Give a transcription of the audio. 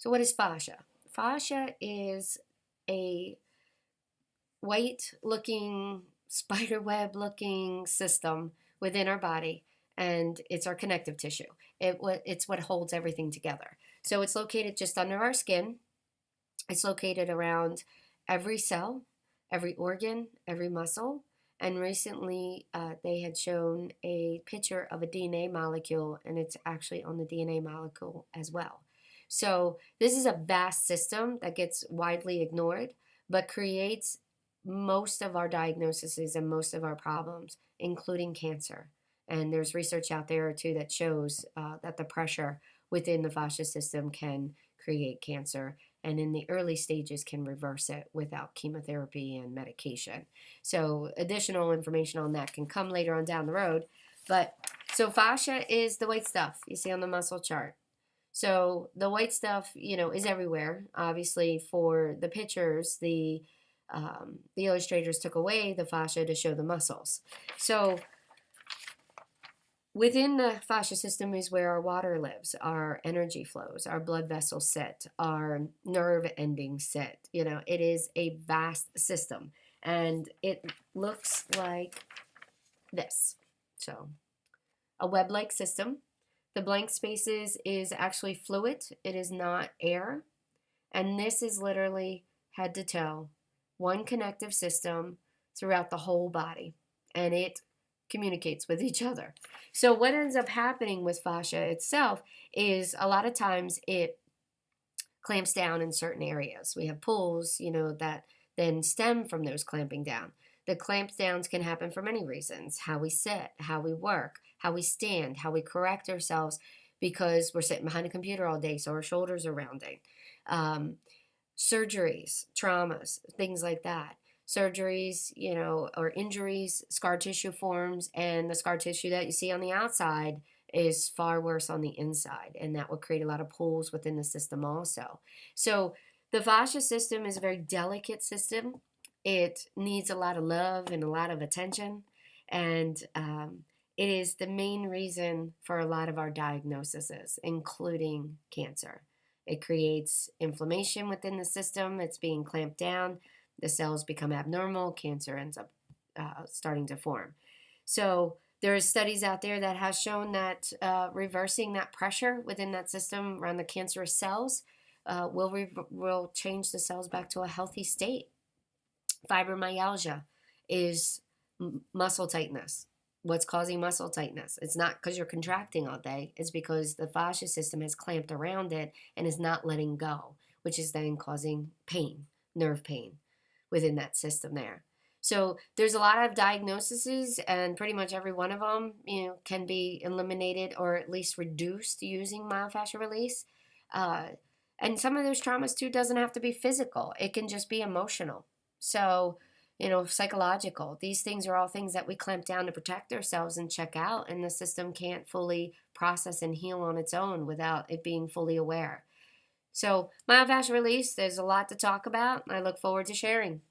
So what is fascia? Fascia is a white-looking, spiderweb-looking system within our body, and it's our connective tissue. It's what holds everything together. So it's located just under our skin. It's located around every cell, every organ, every muscle. And recently, they had shown a picture of a DNA molecule, and it's actually on the DNA molecule as well. So this is a vast system that gets widely ignored, but creates most of our diagnoses and most of our problems, including cancer. And there's research out there too that shows that the pressure within the fascia system can create cancer, and in the early stages can reverse it without chemotherapy and medication. So additional information on that can come later on down the road. But so fascia is the white stuff you see on the muscle chart. So the white stuff, is everywhere. Obviously, for the pictures, the illustrators took away the fascia to show the muscles. So within the fascia system is where our water lives, our energy flows, our blood vessels sit, our nerve endings sit. It is a vast system, and it looks like this. So a web-like system. The blank spaces is actually fluid. It is not air. And this is literally head to toe, one connective system throughout the whole body. And it communicates with each other. So what ends up happening with fascia itself is a lot of times it clamps down in certain areas. We have pulls, that then stem from those clamping down. The clamp downs can happen for many reasons: how we sit, how we work, how we stand, how we correct ourselves because we're sitting behind a computer all day, so our shoulders are rounding. Surgeries, traumas, things like that. Surgeries, or injuries, scar tissue forms, and the scar tissue that you see on the outside is far worse on the inside, and that will create a lot of pulls within the system also. So the fascia system is a very delicate system. It needs a lot of love and a lot of attention, and it is the main reason for a lot of our diagnoses, including cancer. It creates inflammation within the system. It's being clamped down. The cells become abnormal. Cancer ends up starting to form. So there are studies out there that have shown that reversing that pressure within that system around the cancerous cells will change the cells back to a healthy state. Fibromyalgia is muscle tightness. What's causing muscle tightness? It's not because you're contracting all day. It's because the fascia system has clamped around it and is not letting go, which is then causing pain, nerve pain within that system there. So there's a lot of diagnoses, and pretty much every one of them, can be eliminated or at least reduced using myofascial release. And some of those traumas too doesn't have to be physical. It can just be emotional. So, psychological. These things are all things that we clamp down to protect ourselves and check out, and the system can't fully process and heal on its own without it being fully aware. So myofascial release, there's a lot to talk about. I look forward to sharing.